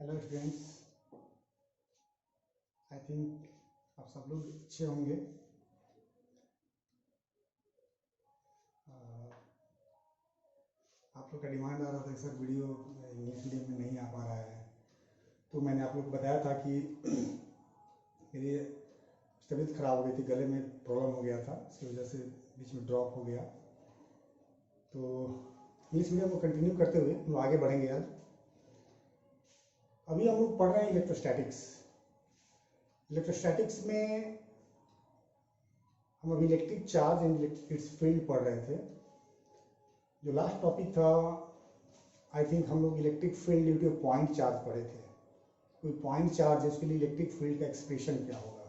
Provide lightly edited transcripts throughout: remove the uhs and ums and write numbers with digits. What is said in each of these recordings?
Hello students, I think आप सब लोग अच्छे होंगे। आप लोग का डिमांड आ रहा था कि सर वीडियो इंग्लिश मीडियम में नहीं आ पा रहा है, तो मैंने आप लोग को बताया था कि मेरी तबीयत ख़राब हो गई थी, गले में प्रॉब्लम हो गया था, इसकी वजह से बीच में ड्रॉप हो गया। तो इंग्लिश मीडियम को कंटिन्यू करते हुए हम आगे बढ़ेंगे। आज अभी हम लोग पढ़ रहे हैं इलेक्ट्रोस्टैटिक्स। इलेक्ट्रोस्टैटिक्स में हम अभी electric charge and it's field पढ़ रहे थे। जो लास्ट टॉपिक था, आई थिंक हम लोग electric field due two point charge पढ़े थे। कोई पॉइंट चार्ज है, उसके लिए इलेक्ट्रिक फील्ड का एक्सप्रेशन क्या होगा।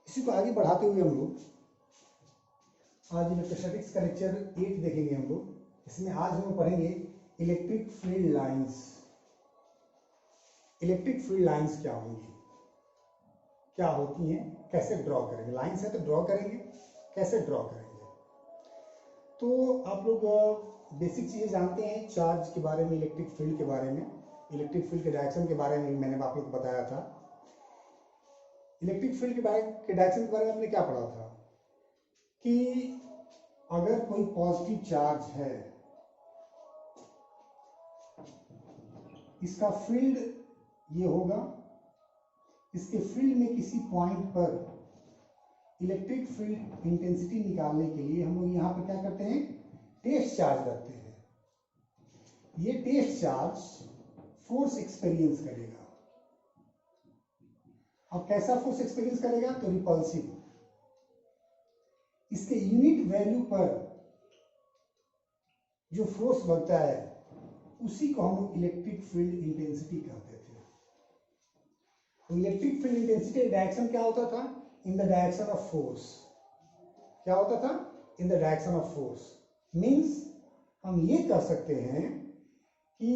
इसी को आगे बढ़ाते हुए हम लोग आज इलेक्ट्रोस्टैटिक्स का लेक्चर 8 देखेंगे हम लोग। इसमें आज हम लोग पढ़ेंगे electric field lines. Electric field lines क्या होंगी, क्या होती हैं, कैसे ड्रॉ करेंगे। लाइंस है तो ड्रॉ करेंगे, कैसे ड्रॉ करेंगे। तो आप लोग बेसिक चीज़ें जानते हैं चार्ज के बारे में, इलेक्ट्रिक फील्ड के बारे में, इलेक्ट्रिक फील्ड के डायरेक्शन के बारे में मैंने आप लोग को बताया था। इलेक्ट्रिक फील्ड के डायरेक्शन के बारे में हमने क्या पढ़ा था कि अगर कोई पॉजिटिव चार्ज है, इसका फील्ड ये होगा, इसके फील्ड में किसी पॉइंट पर इलेक्ट्रिक फील्ड इंटेंसिटी निकालने के लिए हम लोग यहाँ पर क्या करते हैं, टेस्ट चार्ज रखते हैं। ये टेस्ट चार्ज फोर्स एक्सपीरियंस करेगा। अब कैसा फोर्स एक्सपीरियंस करेगा, तो रिपल्सिव। इसके यूनिट वैल्यू पर जो फोर्स बनता है उसी को हम लोग इलेक्ट्रिक फील्ड इंटेंसिटी कहते थे। तो इलेक्ट्रिक फील्ड इंटेंसिटी डायरेक्शन क्या होता था, in the direction of force. क्या होता था, in the direction of force. Means हम ये कह सकते हैं कि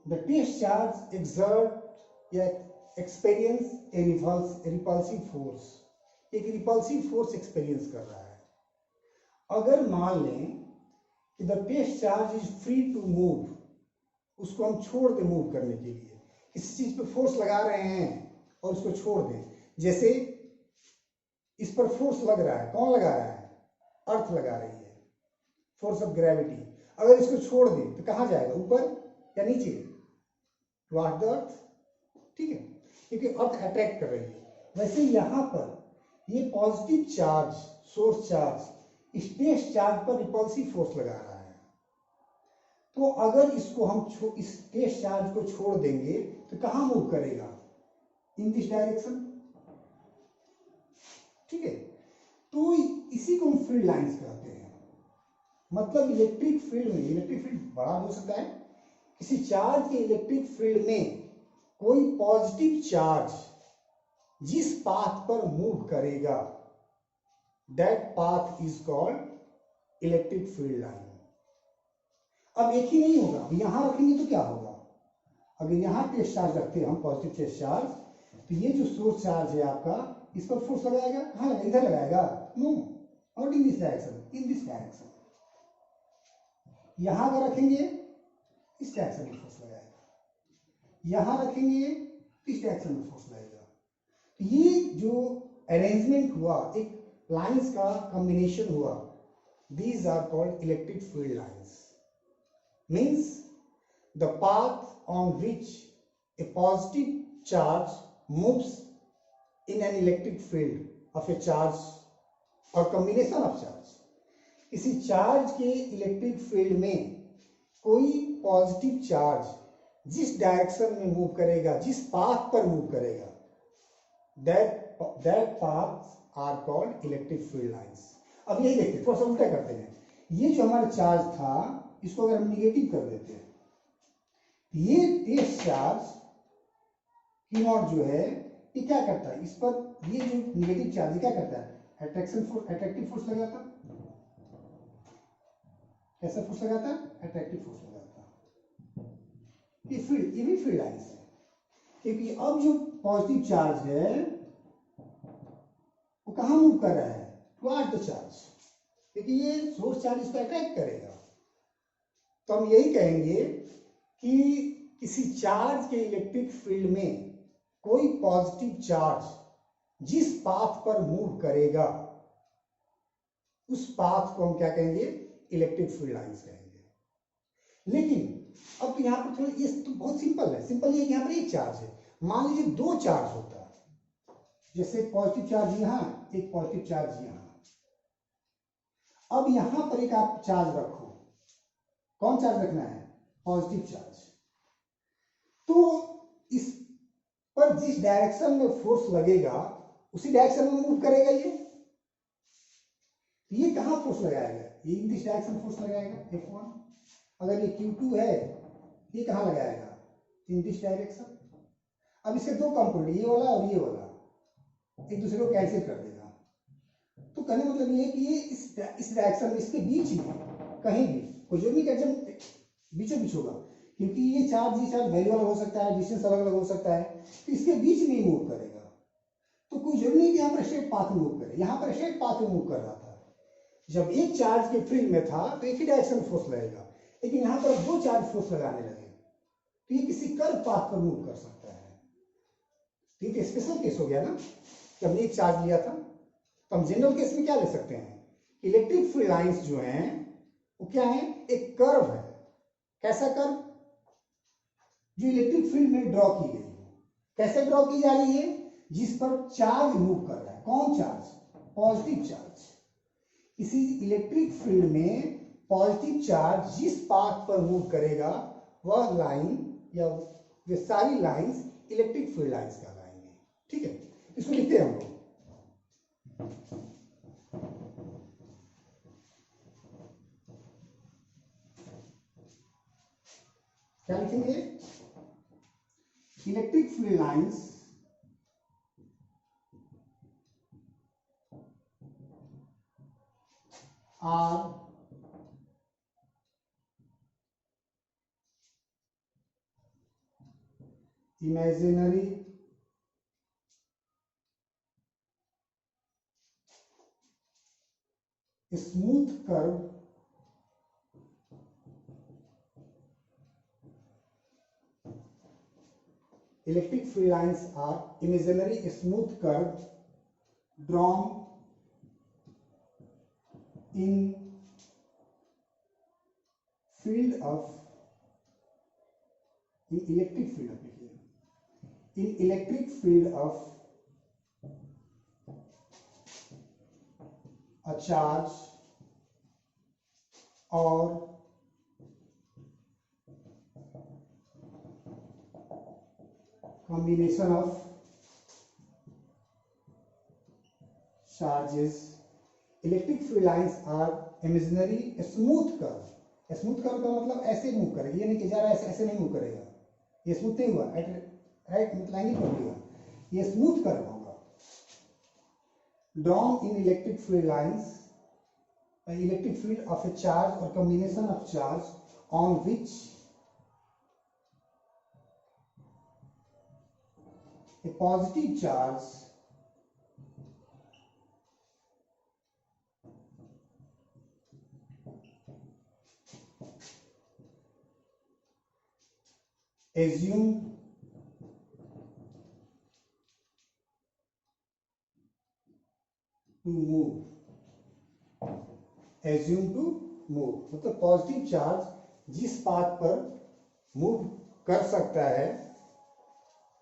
द टेस्ट चार्ज एक्सर्ट या एक्सपीरियंस ए रिपल्सिव फोर्स, एक रिपल्सिव फोर्स एक्सपीरियंस कर रहा है। अगर मान लें कि the test charge is free to move, उसको हम छोड़ दें मूव करने के लिए, किसी चीज पे फोर्स लगा रहे हैं और उसको छोड़ दें। जैसे इस पर फोर्स लग रहा है, कौन लगा रहा है, अर्थ लगा रही है, फोर्स ऑफ ग्रेविटी। अगर इसको छोड़ दें तो कहाँ जाएगा, ऊपर या नीचे, टुवर्ड्स द अर्थ। ठीक है, क्योंकि अर्थ अट्रैक्ट कर रही है। वैसे यहाँ पर ये पॉजिटिव चार्ज, सोर्स चार्ज, इस टेस्ट चार्ज पर रिपल्सिव फोर्स लगा रहा है। तो अगर इसको हम इस टेस्ट चार्ज को छोड़ देंगे तो कहाँ मूव करेगा, इन दिस डायरेक्शन। ठीक है, तो इसी को हम फील्ड लाइंस कहते हैं। मतलब इलेक्ट्रिक फील्ड में, इलेक्ट्रिक फील्ड बड़ा हो सकता है, किसी चार्ज के इलेक्ट्रिक फील्ड में कोई पॉजिटिव चार्ज जिस पाथ पर मूव करेगा, that path is called electric field line. अब एक ही नहीं होगा, यहां रखेंगे तो क्या होगा, अगर यहां टेस्ट चार्ज रखते हैं हम, पॉजिटिव टेस्ट चार्ज, तो ये जो सोर्स चार्ज है आपका, इस पर फोर्स लगाएगा, कहां लगाएगा, इधर लगाएगा, no, not in this direction, in this direction. यहां अगर रखेंगे इस डायरेक्शन में फोर्स लगाएगा, यहां रखेंगे इस डायरेक्शन में फोर्स लगेगा। तो ये जो अरेंजमेंट हुआ, एक लाइंस का कॉम्बिनेशन हुआ, these are called electric field lines. Means the path on which a positive charge moves in an electric field of a charge or combination of charge। किसी चार्ज के इलेक्ट्रिक फील्ड में कोई positive charge जिस direction में move करेगा, जिस path पर move करेगा, that paths are called electric field lines। अब यही देखते हैं, थोड़ा सा उल्टा करते हैं। ये जो हमारा चार्ज था, इसको अगर हम निगेटिव कर देते हैं, ये टेस्ट चार्ज Q नॉट जो है, ये क्या करता है, इस पर ये जो निगेटिव चार्ज क्या करता है, अट्रैक्शन फोर्स, अट्रैक्टिव फोर्स लगाता है। कैसा फोर्स लगाता है, अट्रैक्टिव फोर्स लगाता है। ये भी फील्ड लाइंस है, क्योंकि अब जो पॉजिटिव चार्ज है वो कहाँ मूव कर रहा है, टुवर्ड्स द चार्ज, क्योंकि ये सोर्स चार्ज इसको अट्रैक्ट करेगा। तो हम यही कहेंगे कि किसी चार्ज के इलेक्ट्रिक फील्ड में कोई पॉजिटिव चार्ज जिस पाथ पर मूव करेगा उस पाथ को हम क्या कहेंगे, इलेक्ट्रिक फील्ड लाइंस कहेंगे। लेकिन अब यहाँ पर थोड़ा ये तो बहुत सिंपल है, सिंपल ये यहाँ पर एक चार्ज है, मान लीजिए दो चार्ज होता है, जैसे पॉजिटिव चार्ज यहाँ, एक पॉजिटिव चार्ज यहाँ। अब यहां पर एक आप चार्ज रखो, कौन चार्ज रखना है, पॉजिटिव चार्ज। तो इस पर जिस डायरेक्शन में फोर्स लगेगा उसी डायरेक्शन में मूव करेगा ये कहां फोर्स लगाएगा, ये इन दिस डायरेक्शन फोर्स लगाएगा F1। अगर ये Q2 है, ये कहां लगाएगा, इन दिस डायरेक्शन। अब इसके दो कंपोनेंट, ये वाला और ये वाला, एक दूसरे को कैंसिल कर देगा। तो कहने मतलब ये है कि ये इस डायरेक्शन में, इसके बीच में कहीं भी कोई जो भी डायरेक्शन बीचों बीच होगा, क्योंकि ये चार्ज वैल्यू अलग हो सकता है, डिस्टेंस अलग अलग हो सकता है, तो इसके बीच में ही मूव करेगा। तो कोई जरूरी नहीं कि यहाँ पर स्ट्रेट पाथ में मूव करे, यहाँ पर स्ट्रेट पाथ में मूव कर रहा था। जब एक चार्ज के फील्ड में था तो एक ही डायरेक्शन में फोर्स लगेगा, लेकिन यहाँ पर दो चार्ज फोर्स लगाने लगे तो ये किसी कर्व पाथ पर मूव कर सकता है। तो ये स्पेशल केस हो गया ना, जब हमने एक चार्ज लिया था। तो हम जनरल केस में क्या ले सकते हैं, इलेक्ट्रिक फील्ड लाइंस जो हैं वो क्या है, एक कर्व है। कैसा कर्व, जो इलेक्ट्रिक फील्ड में ड्रॉ की गई है। कैसे ड्रॉ की जा रही है, जिस पर चार्ज मूव कर रहा है, कौन चार्ज, पॉजिटिव चार्ज। किसी इलेक्ट्रिक फील्ड में पॉजिटिव चार्ज जिस पाथ पर मूव करेगा वह लाइन या वे सारी लाइंस इलेक्ट्रिक फील्ड लाइंस कहलाएंगे। ठीक है, इसको लिखते हैं हम लोग। क्या लिखेंगे, electric field lines are imaginary smooth curve electric field lines are imaginary smooth curve drawn in field of in electric field of in electric field of a charge or combination of charges. Electric field lines are imaginary smooth curve. Smooth curve का मतलब ऐसे move करेगा, ये नहीं कि जा रहा है ऐसे नहीं मूव करेगा, ये स्मूथ नहीं हुआ, राइट मतलब एंगल पर होगा, ये स्मूथ कर्व होगा। drawn in electric field lines, electric field of a charge or combination of charge on which a positive charge assume to move, assume to move मतलब पॉजिटिव चार्ज जिस path पर move कर सकता है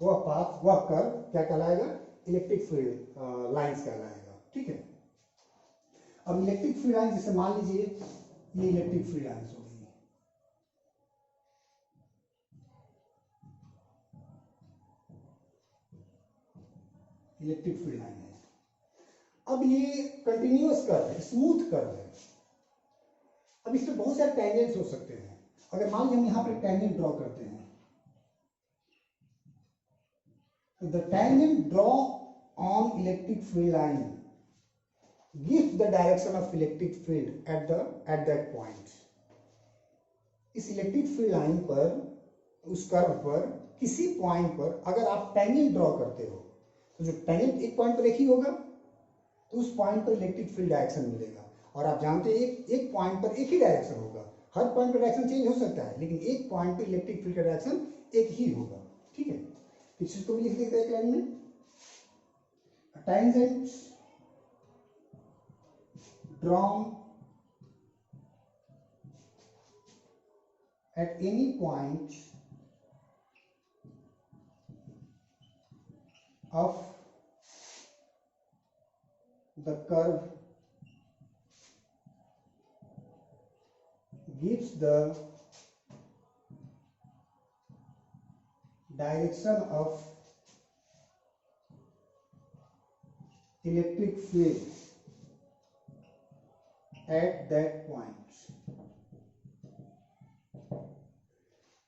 वह path, वह curve क्या कहलाएगा, इलेक्ट्रिक फील्ड लाइंस कहलाएगा। ठीक है, अब इलेक्ट्रिक फील्ड लाइंस जैसे मान लीजिए ये इलेक्ट्रिक फील्ड लाइंस हो गई, इलेक्ट्रिक फील्ड लाइन है। अब ये कंटिन्यूअस कर्व है, स्मूथ कर्व है। अब इसमें बहुत सारे टेंजेंट्स हो सकते हैं। अगर मान लीजिए हम यहाँ पर टेंजेंट ड्रॉ करते हैं, the tangent draw on electric field line gives the direction of electric field at that point. इस इलेक्ट्रिक फील्ड लाइन पर, उस कर्व पर किसी पॉइंट पर अगर आप टेंजेंट ड्रॉ करते हो तो जो टेंजेंट एक पॉइंट पर एक ही होगा तो उस पॉइंट पर इलेक्ट्रिक फील्ड डायरेक्शन मिलेगा। और आप जानते हैं एक पॉइंट पर एक ही डायरेक्शन होगा, हर पॉइंट पर डायरेक्शन चेंज हो सकता है, लेकिन एक पॉइंट पे इलेक्ट्रिक फील्ड का डायरेक्शन एक ही होगा। ठीक है, इस चीज को भी लिख देते हैं एक लाइन में। tangent drawn at any point of the curve gives the direction of electric field at that point।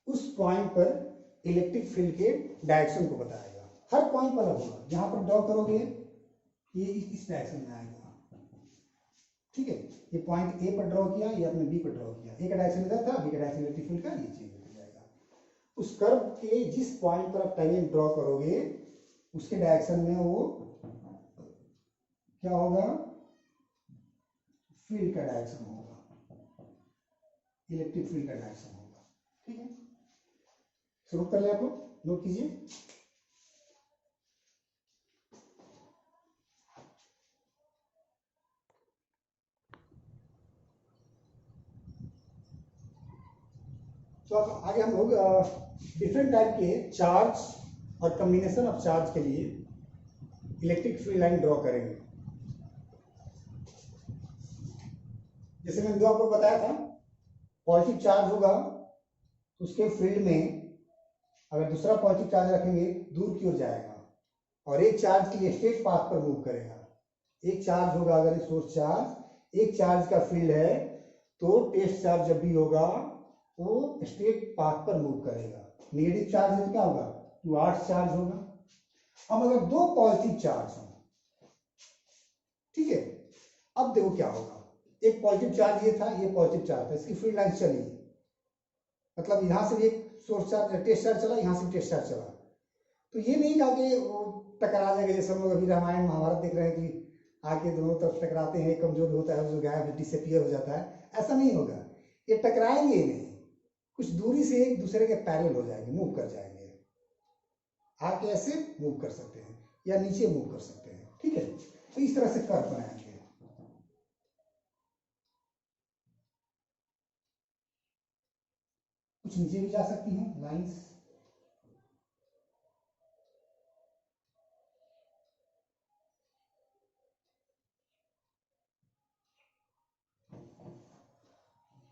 उस पॉइंट पर इलेक्ट्रिक फील्ड के डायरेक्शन को बताएगा। हर पॉइंट पर अलग होगा। जहां पर ड्रॉ करोगे ये इस डायरेक्शन में आएगा। ठीक है, ये पॉइंट ए पर ड्रॉ किया, ये आपने बी पर ड्रॉ किया। ए का डायरेक्शन इधर था, बी का डायरेक्शन इलेक्ट्रिक फील्ड का ये चेंज हो जाएगा। उस कर्व के जिस पॉइंट पर आप टेंजेंट ड्रॉ करोगे उसके डायरेक्शन में वो क्या होगा, फील्ड का डायरेक्शन होगा, इलेक्ट्रिक फील्ड का डायरेक्शन होगा। ठीक है, शुरू कर ले, आप लोग नोट कीजिए। तो अब आगे हम लोग डिफरेंट टाइप के चार्ज और कॉम्बिनेशन ऑफ चार्ज के लिए इलेक्ट्रिक फील्ड लाइन ड्रॉ करेंगे। जैसे मैंने जो आपको बताया था, पॉजिटिव चार्ज होगा तो उसके फील्ड में अगर दूसरा पॉजिटिव चार्ज रखेंगे दूर की ओर जाएगा और एक चार्ज के लिए स्ट्रेट पाथ पर मूव करेगा। एक चार्ज होगा, अगर सोर्स चार्ज, एक चार्ज का फील्ड है तो टेस्ट चार्ज जब भी होगा वो स्ट्रेट पाथ पर मूव करेगा। नेगेटिव चार्ज है तो क्या होगा, टुवर्ड्स चार्ज होगा। अब अगर दो पॉजिटिव चार्ज हो, ठीक है, अब देखो क्या होगा। एक पॉजिटिव चार्ज ये था, ये पॉजिटिव चार्ज था, इसकी फील्ड लाइन चली, मतलब यहां से एक सोर्स चार्ज टेस्ट चार्ज चला, यहां से टेस्ट चार्ज चला, तो ये नहीं कहा कि वो टकरा जाएगा। जैसे हम लोग अभी रामायण महाभारत देख रहे हैं कि आके दोनों तरफ टकराते हैं, कमजोर होता है, जो गायब डिसअपीयर हो जाता है, ऐसा नहीं होगा। ये टकराएंगे नहीं, कुछ दूरी से एक दूसरे के पैरेलल हो जाएंगे, मूव कर जाएंगे। आके ऐसे मूव कर सकते हैं या नीचे मूव कर सकते हैं। ठीक है, तो इस तरह से कर्व बनाएंगे। कुछ नीचे भी जा सकती हैं लाइंस।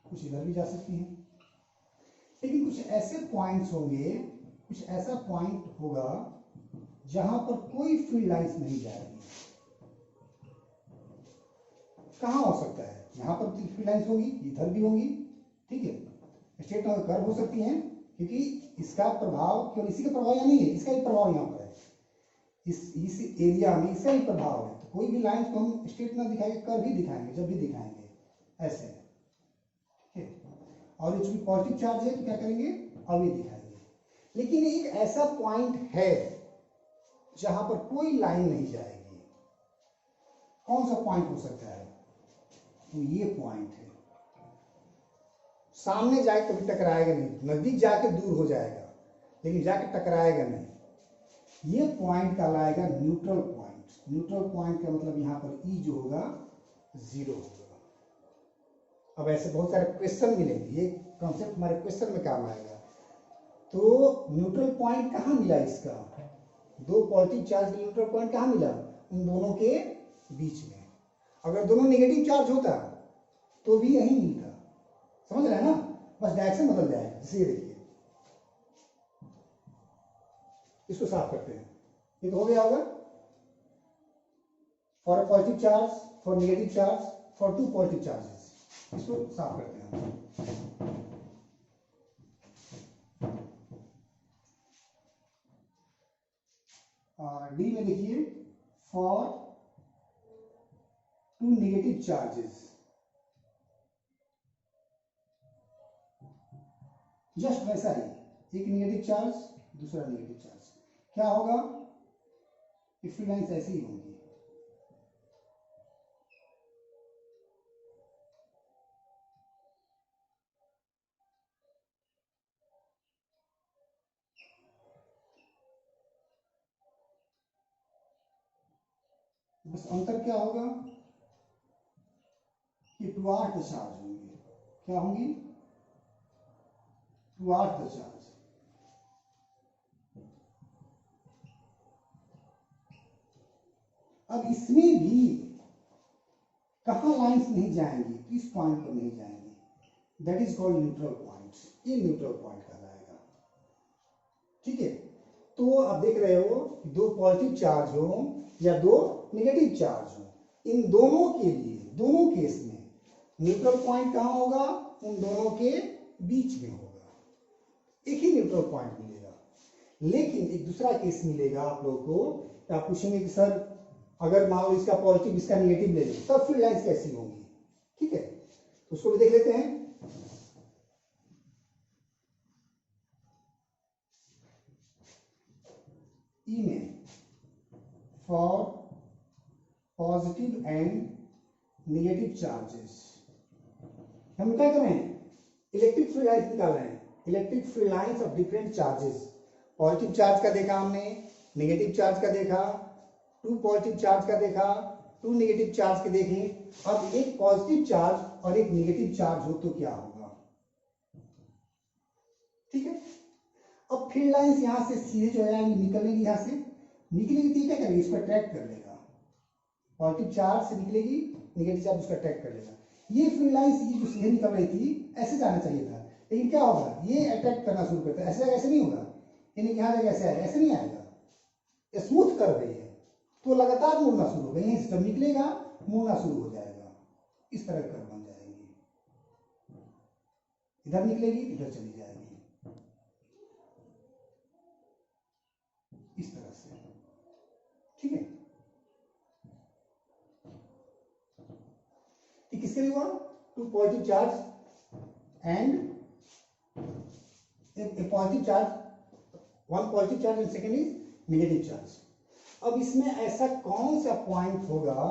कुछ इधर भी जा सकती हैं, लेकिन कुछ ऐसे पॉइंट्स होंगे, कुछ ऐसा पॉइंट होगा जहां पर कोई फील्ड लाइंस नहीं जाएगी। कहां हो सकता है, यहां पर फील्ड लाइंस होगी, इधर भी होंगी। ठीक है, स्ट्रेट कर्व हो सकती हैं, क्योंकि इसका प्रभाव केवल इसी का प्रभाव यहाँ नहीं है, इसका भी प्रभाव यहाँ पर है। इस एरिया में इसका भी प्रभाव है। तो कोई भी लाइन को हम स्ट्रेट ना दिखाएंगे, कर्व ही दिखाएंगे जब भी दिखाएंगे ऐसे। ठीक है, और ये पॉजिटिव चार्ज है तो क्या करेंगे, अब ये दिखाएंगे। लेकिन एक ऐसा पॉइंट है जहां पर कोई लाइन नहीं जाएगी। कौन सा पॉइंट हो सकता है, तो ये पॉइंट है। सामने जाए कभी टकराएगा नहीं, नजदीक जाके दूर हो जाएगा लेकिन जाके टकराएगा नहीं। ये पॉइंट कहलाएगा न्यूट्रल पॉइंट। न्यूट्रल पॉइंट का मतलब यहां पर ई जो होगा 0 होगा। अब ऐसे बहुत सारे क्वेश्चन मिलेंगे, ये कॉन्सेप्ट हमारे क्वेश्चन में काम आएगा। तो न्यूट्रल पॉइंट कहां मिला इसका, दो पॉजिटिव चार्ज का न्यूट्रल पॉइंट कहां मिला, उन दोनों के बीच में। अगर दोनों नेगेटिव चार्ज होता तो भी यही मिलता। समझ रहे हैं ना, बस डायरेक्शन बदल जाएगा। जैसे ये देखिए, इसको साफ करते हैं। ये तो हो गया होगा for a positive charge, for negative charge, for two positive charges. इसको साफ करते हैं। डी में देखिए, for two negative charges, just वैसा ही, एक नेगेटिव चार्ज दूसरा नेगेटिव चार्ज, क्या होगा, फील्ड लाइंस ऐसी ही होंगी। बस अंतर क्या होगा कि टुवार्ड द चार्ज होंगे, क्या होंगी, टुवार्ड द चार्ज। अब इसमें भी कहाँ लाइंस नहीं जाएंगी, किस पॉइंट पर नहीं जाएंगी, that is called neutral point. ये न्यूट्रल पॉइंट कहलाएगा। ठीक है, तो आप देख रहे हो दो पॉजिटिव चार्ज हो या दो नेगेटिव चार्ज हो, इन दोनों के लिए, दोनों केस में न्यूट्रल पॉइंट कहाँ होगा, उन दोनों के बीच में होगा, एक ही न्यूट्रल पॉइंट मिलेगा। लेकिन एक दूसरा केस मिलेगा आप लोगों को, आप पूछेंगे कि सर अगर मान लो इसका पॉजिटिव इसका निगेटिव ले लो तब फील्ड लाइंस कैसी होंगी। ठीक है, तो उसको भी देख लेते हैं। ई में for positive and negative charges हम क्या कर रहे हैं, इलेक्ट्रिक फील्ड लाइंस निकाल रहे हैं, electric field lines of different charges. Positive charge का देखा हमने, नेगेटिव चार्ज का देखा, टू पॉजिटिव चार्ज का देखा, टू नेगेटिव चार्ज के देखें। अब एक पॉजिटिव चार्ज और एक नेगेटिव चार्ज हो तो क्या होगा। ठीक है, अब फील्ड लाइंस यहां से सीधे जो है निकलेगी, यहां से निकलेगी तो क्या करेगी, इसको अट्रैक्ट कर लेगा। पॉजिटिव चार्ज से निकलेगी, नेगेटिव चार्ज उसका अट्रैक्ट कर लेगा। ये फील्ड लाइंस ये जो सीधे निकल रही थी ऐसे जाना चाहिए था, लेकिन क्या होगा, ये अट्रैक्ट करना शुरू करता है, ऐसे ऐसे नहीं होगा, यानी यहाँ जगह ऐसे आएगा, ऐसे नहीं आएगा, स्मूथ कर रही है तो लगातार मुड़ना शुरू होगा, यहीं से जब निकलेगा मुड़ना शुरू हो जाएगा, इस तरह कर बन जाएगी, इधर निकलेगी इधर चली जाएगी, इस तरह से। ठीक है, तो किसके लिए हुआ, two positive charge and a positive charge, one positive charge and second is negative charge. अब इसमें ऐसा कौन सा पॉइंट होगा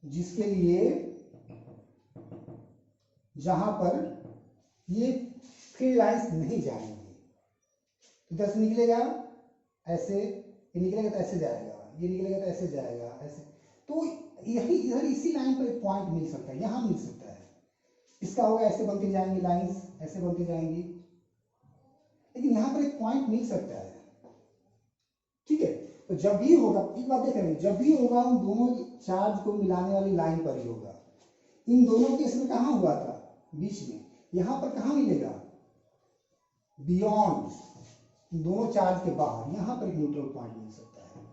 जिसके लिए, जहां पर ये फील्ड लाइंस नहीं जाएंगी, इधर से निकलेगा ऐसे, ये निकलेगा तो ऐसे जाएगा, ये निकलेगा तो ऐसे जाएगा, ऐसे, तो यही इधर इसी लाइन पर एक पॉइंट मिल सकता है, यहां मिल सकता है, इसका होगा ऐसे बनती जाएंगी लाइंस, ऐसे बनती जाएंगी, लेकिन यहां पर एक पॉइंट मिल सकता है। ठीक है, तो जब भी होगा, एक बात देख रहे हैं, जब भी होगा उन दोनों चार्ज को मिलाने वाली लाइन पर ही होगा। इन दोनों केस में कहां हुआ था, बीच में, यहां पर कहां मिलेगा, बियॉन्ड, दोनों चार्ज के बाहर, यहां पर एक न्यूट्रल पॉइंट मिल सकता है,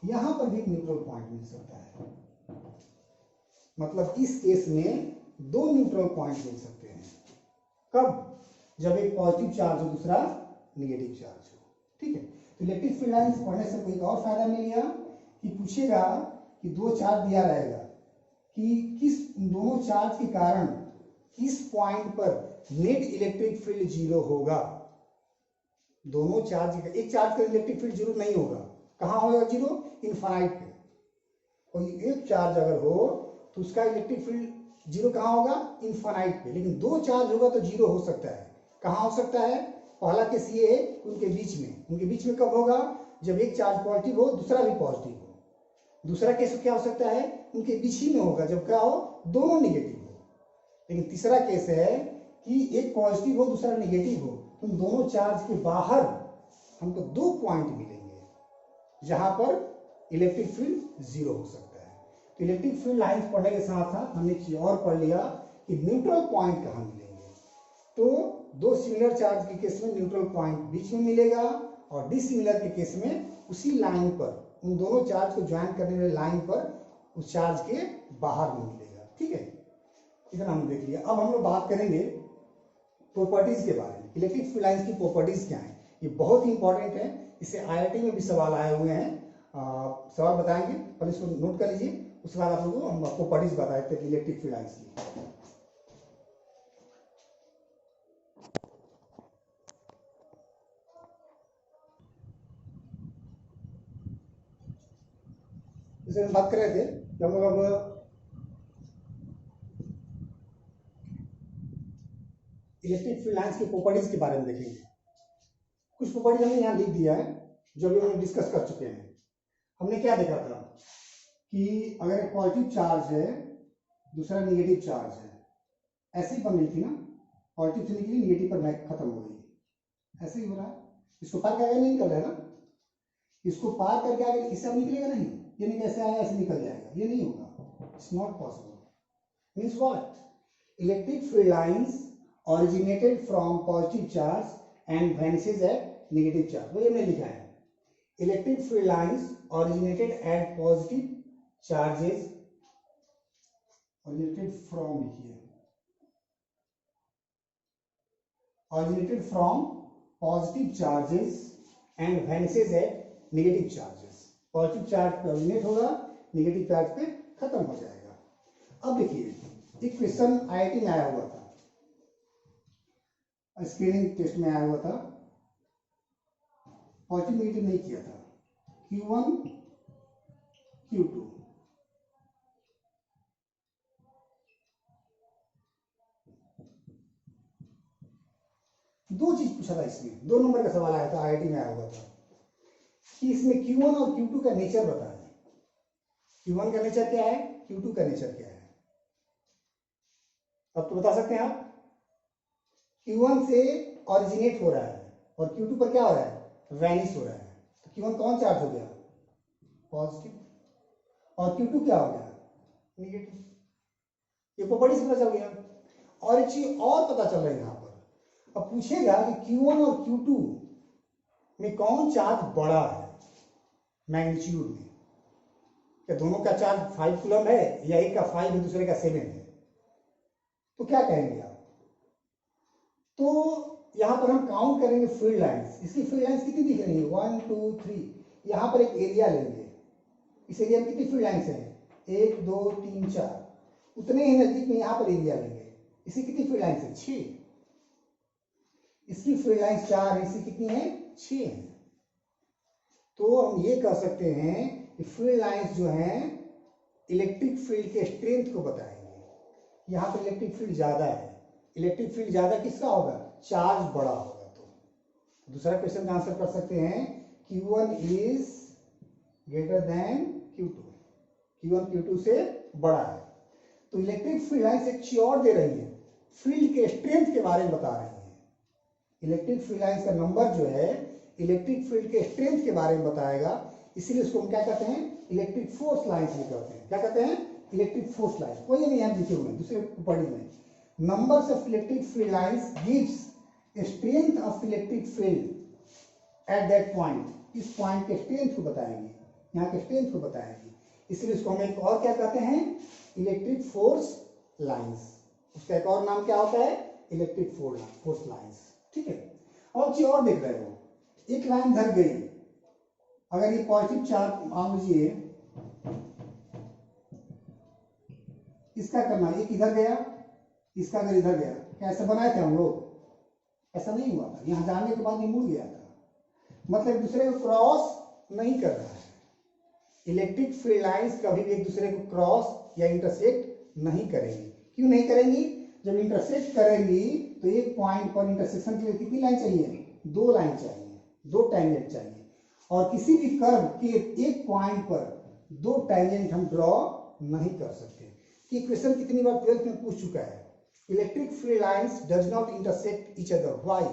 यहां पर भी एक न्यूट्रल पॉइंट मिल सकता है। मतलब इस केस में दो न्यूट्रल पॉइंट मिल सकते हैं, कब, जब एक पॉजिटिव चार्ज हो दूसरा नेगेटिव चार्ज हो। ठीक है, तो इलेक्ट्रिक फील्ड लाइंस पढ़ने से कोई और फायदा मिल गया कि पूछेगा कि दो चार्ज दिया रहेगा कि किस दोनों चार्ज के कारण किस पॉइंट पर नेट इलेक्ट्रिक फील्ड जीरो होगा। दोनों चार्ज, एक चार्ज का इलेक्ट्रिक फील्ड जीरो नहीं होगा, कहां होगा जीरो, इनफाइनाइट पे। कोई एक चार्ज अगर हो तो उसका इलेक्ट्रिक फील्ड जीरो कहां होगा, इनफाइनाइट पे, लेकिन दो चार्ज होगा तो जीरो हो सकता है, कहां हो सकता है, पहला केस ये है उनके बीच में, उनके बीच में कब होगा, जब एक चार्ज पॉजिटिव हो दूसरा भी पॉजिटिव हो। दूसरा केस क्या हो सकता है, उनके बीच ही में होगा जब क्या हो, दोनों निगेटिव हो। लेकिन तीसरा केस है कि एक पॉजिटिव हो दूसरा निगेटिव हो, तो उन दोनों चार्ज के बाहर हमको दो पॉइंट मिलेंगे जहां पर इलेक्ट्रिक फील्ड जीरो हो सकता है। तो इलेक्ट्रिक फील्ड लाइंस पढ़ने के साथ साथ हमने एक चीज और पढ़ लिया कि न्यूट्रल पॉइंट कहां मिलेंगे। तो दो सिमिलर चार्ज के केस में न्यूट्रल पॉइंट बीच में मिलेगा, और डिसिमिलर के केस में उसी लाइन पर, उन दोनों चार्ज को ज्वाइन करने वाले लाइन पर उस चार्ज के बाहर में मिलेगा। ठीक है, इतना हम देख लिया। अब हम लोग बात करेंगे प्रॉपर्टीज के बारे में, इलेक्ट्रिक फील्ड लाइंस की प्रॉपर्टीज क्या है, ये बहुत ही इंपॉर्टेंट है, इससे आईआईटी में भी सवाल आए हुए हैं, सवाल बताएंगे, पर इसको नोट कर लीजिए, उसके बाद आप लोगों को हम प्रॉपर्टीज बताते हैं इलेक्ट्रिक फील्ड लाइंस की। जैसे हम बात कर रहे थे कि हम लोग अब इलेक्ट्रिक फील्ड लाइंस की प्रॉपर्टीज के बारे में देखेंगे। कुछ प्रॉपर्टीज हमने यहाँ लिख दिया है जो अभी हम डिस्कस कर चुके हैं। हमने क्या देखा था कि अगर एक पॉजिटिव चार्ज है दूसरा निगेटिव चार्ज है, ऐसे ही बन रही थी ना, पॉजिटिव से निकली निगेटिव पर खत्म हो गई, ऐसे ही हो रहा है। इसको पार करके नहीं निकल रहा है ना, इसको पार करके आगे इससे अब निकलेगा नहीं, ये नहीं कैसे आया ऐसे निकल जाएगा, ये नहीं होगा, it's not possible. Means what? Electric field lines originated from positive charge and vanishes at negative charge। वही हमने लिखा है, electric field lines originated at positive charges, originated from लिखिए, originated from positive charges and vanishes at negative charges। Positive charge पे originate होगा, negative charge पे खत्म हो जाएगा। अब देखिए एक क्वेश्चन आईआईटी में आया हुआ था, स्क्रीनिंग टेस्ट में आया हुआ था, पॉजिटिव नेगेटिव नहीं किया था, Q1 Q2, दो चीज पूछा था इसमें, 2 नंबर का सवाल आया था, आईआईटी में आया हुआ था कि इसमें Q1 और Q2 का नेचर बताएं। Q1 का नेचर क्या है, Q2 का नेचर क्या है? अब तो बता सकते हैं आप। Q1 से ऑरिजिनेट हो रहा है और Q2 पर क्या हो रहा है, वैनिश हो रहा है, तो Q1 कौन चार्ज हो गया, पॉजिटिव, और Q2 क्या हो गया, नेगेटिव। ये प्रॉपर्टी से पता चल गया। और एक चीज और पता चल रहा है यहाँ पर, अब पूछेगा कि Q1 और Q2 में कौन चार्ज बड़ा है मैग्नीट्यूड में, क्या दोनों का चार्ज 5 कूलम है या एक का 5 है दूसरे का 7 है, तो क्या कहेंगे आप? तो यहां पर हम काउंट करेंगे फील्ड लाइंस, इसकी फील्ड लाइंस कितनी दिख रही है, 1 2 3। यहां पर एक एरिया लेंगे, इस एरिया में कितनी फील्ड लाइंस हैं, 1 2 3 4, उतने ही नजदीक में यहां पर एरिया लेंगे, इसकी कितनी फील्ड लाइंस है, 6। इसकी फील्ड लाइंस 4 है, इसकी कितनी है, 6 है। तो हम ये कह सकते हैं कि फील्ड लाइंस जो हैं इलेक्ट्रिक फील्ड के स्ट्रेंथ को बताएंगे। यहां पर इलेक्ट्रिक फील्ड ज्यादा है, इलेक्ट्रिक फील्ड ज्यादा किसका होगा, चार्ज बड़ा होगा। तो दूसरा क्वेश्चन का आंसर कर सकते हैं, Q1 is greater than Q2, Q1 Q2 से बड़ा है। तो इलेक्ट्रिक फील्ड लाइंस एक चीज और दे रही है, फील्ड के स्ट्रेंथ के बारे में बता रही है। इलेक्ट्रिक फील्ड लाइंस का नंबर जो है इलेक्ट्रिक फील्ड के स्ट्रेंथ के बारे में बताएगा, इसीलिए उसको हम क्या कहते हैं, इलेक्ट्रिक फोर्स लाइंस भी कहते हैं। क्या कहते हैं, इलेक्ट्रिक फोर्स लाइंस। कोई नहीं हम लिखे हुए हैं दूसरे पढ़ी में, numbers of electric field lines gives a strength of electric field at that point। इस पॉइंट के स्ट्रेंथ को बताएंगे, यहाँ के स्ट्रेंथ को बताएंगे, इसलिए इसको हम एक और क्या कहते हैं, इलेक्ट्रिक फोर्स लाइंस। उसका एक और नाम क्या होता है, इलेक्ट्रिक फोर्स लाइंस। ठीक है। और चीज और देख रहे हो, एक लाइन धर गई, अगर ये पॉजिटिव चार्ज मान लीजिए, इसका करना, एक इधर गया, इसका अगर इधर गया, क्या ऐसा बनाए थे हम लोग, ऐसा नहीं हुआ था, यहां जाने के बाद ये मुड़ गया था, मतलब एक दूसरे को क्रॉस नहीं कर रहा है। इलेक्ट्रिक फील्ड लाइंस कभी भी एक दूसरे को क्रॉस या इंटरसेक्ट नहीं करेंगी। क्यों नहीं करेंगी, जब इंटरसेक्ट करेंगी तो एक पॉइंट पर इंटरसेक्शन के लिए कितनी लाइन चाहिए, 2 लाइन चाहिए, 2 टैंजेंट चाहिए, और किसी भी कर्व के एक पॉइंट पर 2 टैंजेंट हम ड्रॉ नहीं कर सकते। कि क्वेश्चन कितनी बार 12th में पूछ चुका है, electric field lines does not intersect each other, why.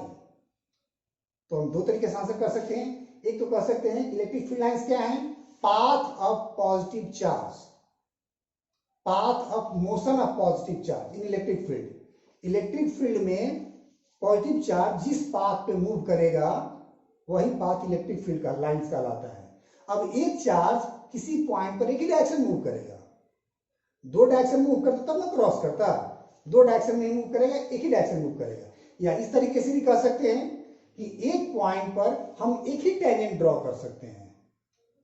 तो हम 2 तरीके से आंसर कर सकते हैं। एक तो कह सकते हैं इलेक्ट्रिक फील्ड लाइंस क्या है, path of positive charge, path of motion of positive charge in electric field. Electric field में पॉजिटिव चार्ज जिस पाथ पे मूव करेगा वही पाथ इलेक्ट्रिक फील्ड का लाइंस कहलाता है। अब एक चार्ज किसी पॉइंट पर एक ही डायरेक्शन मूव करेगा, 2 डायरेक्शन मूव करता तब ना क्रॉस करता, 2 डायरेक्शन में मूव करेगा, एक ही डायरेक्शन मूव करेगा। या इस तरीके से भी कह सकते हैं कि एक पॉइंट पर हम एक ही टेंजेंट ड्रॉ कर सकते हैं,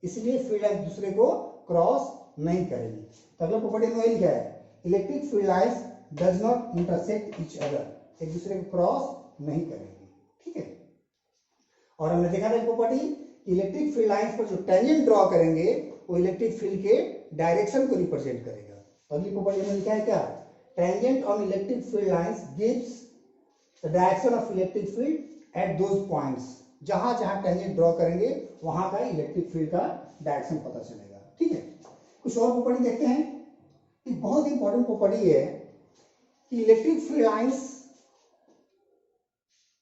इसलिए फील्ड लाइंस दूसरे को क्रॉस नहीं करेगी। तो अगला प्रॉपर्टी में लिखा है, electric field lines does not intersect each other, एक दूसरे को क्रॉस नहीं करेगी। ठीक है। और हमने देखा था प्रॉपर्टी, इलेक्ट्रिक फील्ड लाइंस पर जो टेंजेंट ड्रॉ करेंगे वो इलेक्ट्रिक फील्ड के डायरेक्शन को रिप्रेजेंट करेगा। तो अगली प्रॉपर्टी में लिखा है क्या, tangent on electric field lines gives the direction of electric field at those points. जहां जहां टेंजेंट ड्रॉ करेंगे वहां का इलेक्ट्रिक फील्ड का डायरेक्शन पता चलेगा। ठीक है, कुछ और प्रॉपर्टी देखते हैं। एक बहुत इंपॉर्टेंट प्रॉपर्टी है कि इलेक्ट्रिक फील्ड लाइंस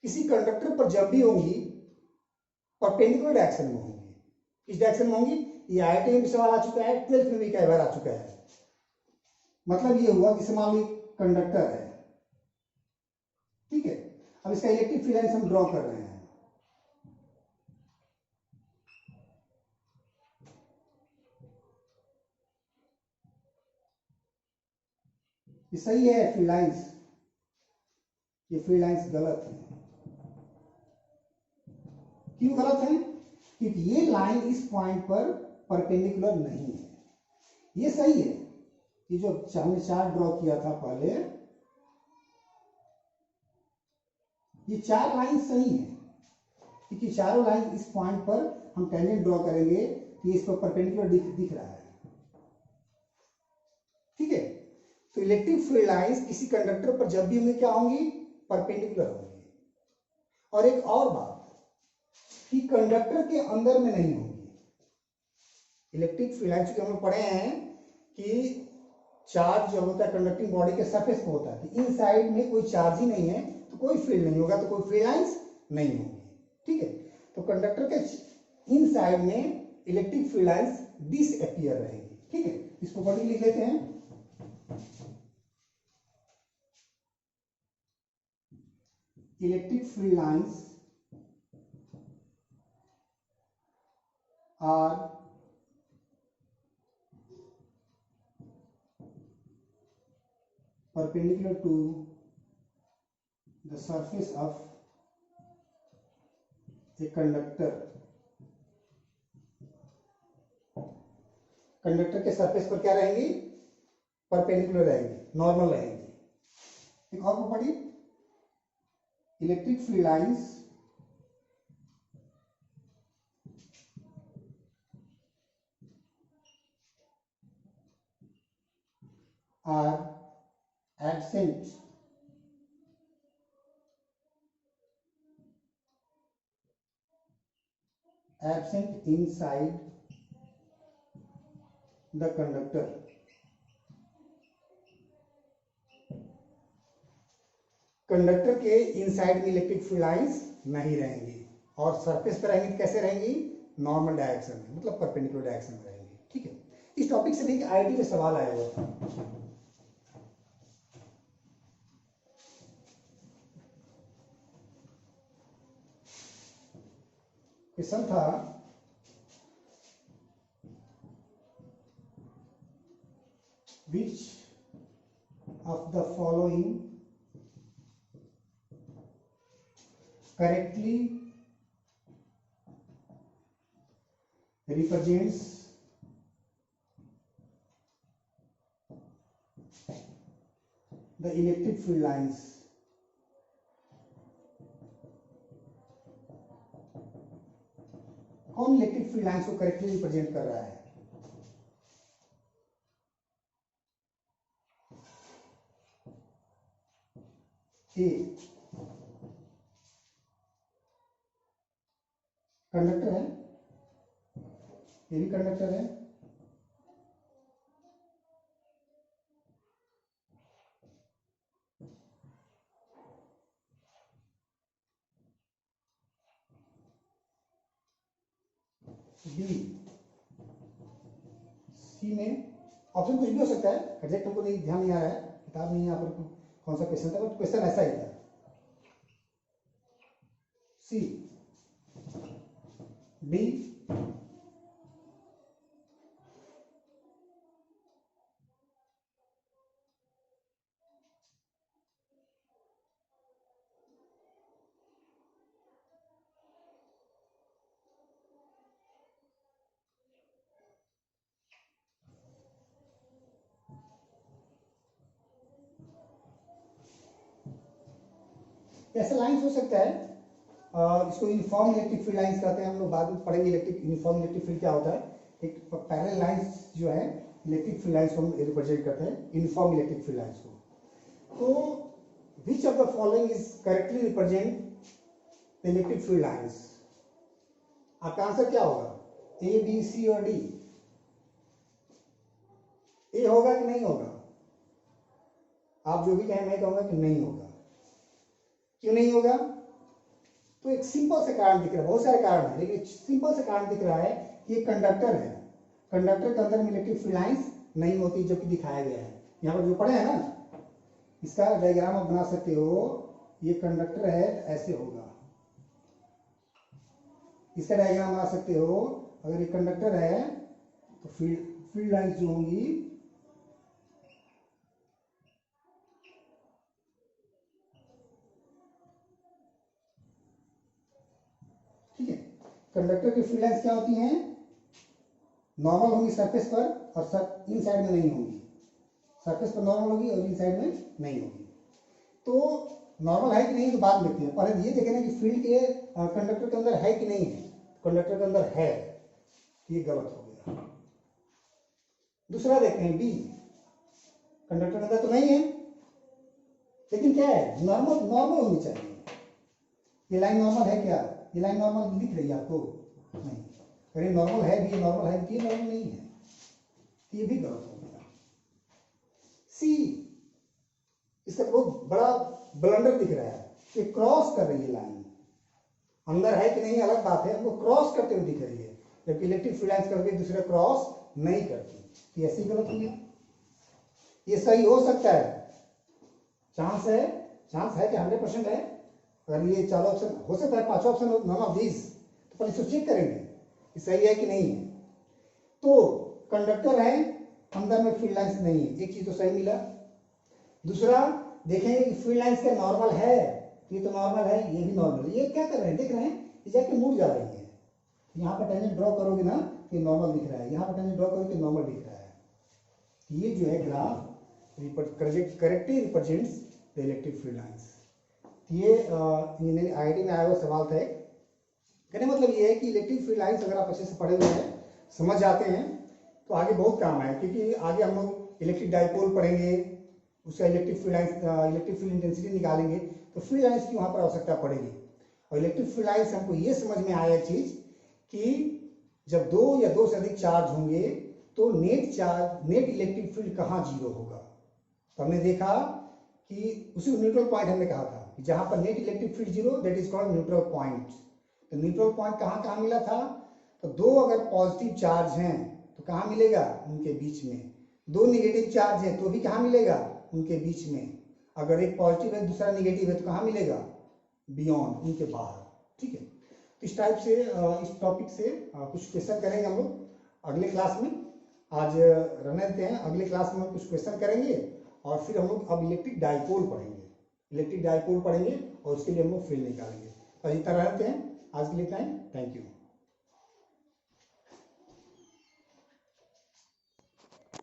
किसी कंडक्टर पर जब भी होंगी परपेंडिकुलर डायरेक्शन में होंगी। किस डायरेक्शन में होंगी? ये IIT में भी सवाल आ चुका है, 12th में भी कई बार आ चुका है। मतलब ये हुआ कि मान लो कंडक्टर है, ठीक है, अब इसका इलेक्ट्रिक फील्ड लाइंस हम ड्रॉ कर रहे हैं। ये सही है फील्ड लाइंस, ये फील्ड लाइंस गलत है। क्यों गलत है? क्योंकि ये लाइन इस पॉइंट पर परपेंडिकुलर नहीं है। ये सही है कि जो हमने चार्ट ड्रॉ किया था पहले, ये चार लाइन सही है क्योंकि चारों लाइन इस पॉइंट पर हम टेंजेंट ड्रॉ करेंगे कि इस पर परपेंडिकुलर दिख रहा है। ठीक है, तो इलेक्ट्रिक फील्ड लाइंस किसी कंडक्टर पर जब भी होंगी क्या होंगी? परपेंडिकुलर होंगी। और एक और बात कि कंडक्टर के अंदर में नहीं होंगी। इलेक्ट्रिक फील्ड लाइंस हम लोग पढ़े हैं कि चार्ज जो होता है कंडक्टिंग बॉडी के सरफेस पे होता है, इन साइड में कोई चार्ज ही नहीं है तो कोई फील्ड नहीं होगा, तो कोई फील्ड लाइंस नहीं होगी। ठीक है, तो कंडक्टर के इन साइड में इलेक्ट्रिक फील्ड लाइंस डिसअपीयर रहेगी। ठीक है, इस प्रॉपर्टी लिख लेते हैं। Electric field lines are perpendicular to the surface of a conductor। Conductor के सरफेस पर क्या रहेंगी? परपेंडिकुलर रहेंगी, नॉर्मल रहेंगी। एक और property, electric field lines are absent inside the conductor। Conductor के इनसाइड में इलेक्ट्रिक फील्ड लाइंस नहीं रहेंगी और सरफेस पर रहेंगी। कैसे रहेंगी? नॉर्मल डायरेक्शन में, मतलब परपेंडिकुलर डायरेक्शन में रहेंगी। ठीक है, इस टॉपिक से लेकर IIT में सवाल आया हुआ था। क्वेश्चन था which of the following correctly represents the electric field lines? कौन इलेक्ट्रिक फील्ड लाइंस को करेक्टली रिप्रेजेंट कर रहा है? ए, कंडक्टर है, ये भी कंडक्टर है, बी, सी में ऑप्शन कुछ भी हो सकता है, एग्जैक्ट हमको नहीं ध्यान नहीं आ रहा है, किताब नहीं यहाँ पर कौन सा क्वेश्चन था, बट क्वेश्चन ऐसा ही था। सी, डी, ऐसा लाइंस हो सकता है। इसको यूनिफॉर्म इलेक्ट्रिक फील्ड लाइंस कहते हैं, हम लोग बाद में पढ़ेंगे इलेक्ट्रिक यूनिफॉर्म इलेक्ट्रिक फील्ड क्या होता है। एक पैरेलल लाइंस जो है इलेक्ट्रिक फील्ड लाइंस को हम रिप्रेजेंट करते हैं, यूनिफॉर्म इलेक्ट्रिक फील्ड लाइंस को। तो which of the following is correctly represent the electric field lines? आपका आंसर क्या होगा? ए बी सी और डी, ए होगा कि नहीं होगा? आप जो भी कहें मैं कहूंगा कि नहीं होगा। क्यों नहीं होगा? तो एक सिंपल से कारण दिख रहा है, बहुत सारे कारण है लेकिन सिंपल से कारण दिख रहा है कि एक कंडक्टर है, कंडक्टर के अंदर में इलेक्ट्रिक फील्ड लाइंस नहीं होती जो कि दिखाया गया है यहाँ पर जो पढ़े हैं ना, इसका डायग्राम आप बना सकते हो। ये कंडक्टर है ऐसे होगा, इसका डायग्राम बना सकते हो। अगर ये कंडक्टर है तो फील्ड लाइंस जो होंगी ठीक है, कंडक्टर की फील्ड लाइंस क्या होती हैं? नॉर्मल होंगी सरफेस पर और इन साइड में नहीं होंगी। सरफेस पर नॉर्मल होगी और इन साइड में नहीं होगी। तो नॉर्मल है कि नहीं तो बात लेते हैं, पहले ये देखें ना कि फील्ड के कंडक्टर के अंदर है कि नहीं है। कंडक्टर के अंदर है, ये गलत हो गया। दूसरा देखते हैं बी, कंडक्टर के अंदर तो नहीं है लेकिन क्या है, नॉर्मल नॉर्मल होनी चाहिए। ये लाइन नॉर्मल है क्या? ये लाइन नॉर्मल दिख रही है आपको? नहीं। अगर ये नॉर्मल है भी, नॉर्मल है भी, नॉर्मल नहीं है, तो ये भी गलत हो गया। सी, इसका बहुत बड़ा ब्लंडर दिख रहा है, ये क्रॉस कर रही है लाइन, अंदर है कि नहीं अलग बात है, हमको क्रॉस करते हुए दिख रही है, जबकि इलेक्ट्रिक फील्ड लाइंस कभी दूसरे क्रॉस नहीं करती, तो ऐसे ही गलत हो गया। ये सही हो सकता है, चांस है, चांस है कि 100% है। अगर ये 4 ऑप्शन हो सकता है, 5 ऑप्शन नॉन ऑफ दीज, तो पहले इसको चेक करेंगे कि सही है कि नहीं है। तो कंडक्टर है, अंदर में फील्ड लाइंस नहीं है, एक चीज तो सही मिला। दूसरा देखेंगे कि फील्ड लाइंस क्या नॉर्मल है, ये तो नॉर्मल है, ये भी नॉर्मल है। ये क्या कर रहे हैं, देख रहे हैं, ये जाके मुड़ जा रही है। यहाँ पर टेंजेंट ड्रॉ करोगे ना तो नॉर्मल दिख रहा है, यहाँ पर टेंजेंट ड्रॉ करोगे तो नॉर्मल दिख रहा है। ये जो है graph correctly represents the electric field lines. ये इंजीनियरिंग IIT में आया हुआ सवाल था। कहने मतलब ये है कि इलेक्ट्रिक फील्ड लाइंस अगर आप अच्छे से पढ़े हुए हैं, समझ जाते हैं, तो आगे बहुत काम आए, क्योंकि आगे हम लोग इलेक्ट्रिक डाइपोल पढ़ेंगे, उसका इलेक्ट्रिक फील्ड इंटेंसिटी निकालेंगे, तो फील्ड लाइंस की वहाँ पर आवश्यकता पड़ेगी। और इलेक्ट्रिक फील्ड लाइंस से हमको ये समझ में आया चीज कि जब 2 या 2 से अधिक चार्ज होंगे तो नेट इलेक्ट्रिक फील्ड कहाँ जीरो होगा। तो हमने देखा कि उसी न्यूट्रल पॉइंट हमने कहा था कि जहां पर net electric field zero, that is called neutral point. तो न्यूट्रल पॉइंट कहाँ मिला था? तो 2 अगर पॉजिटिव चार्ज हैं तो कहाँ मिलेगा? उनके बीच में। 2 निगेटिव चार्ज है तो भी कहाँ मिलेगा? उनके बीच में। अगर एक पॉजिटिव है दूसरा निगेटिव है तो कहाँ मिलेगा? बियॉन्ड, उनके बाहर। ठीक है, तो इस टाइप से इस टॉपिक से कुछ क्वेश्चन करेंगे हम लोग अगले क्लास में। आज रहने देते हैं, अगले क्लास में कुछ क्वेश्चन करेंगे और फिर हम लोग अब इलेक्ट्रिक डाइपोल पढ़ेंगे। इलेक्ट्रिक डाइपोल पढ़ेंगे और उसके लिए हम लोग फील्ड निकालेंगे। तो इतना रहते हैं, आज के लिए इतना ही। Thank you.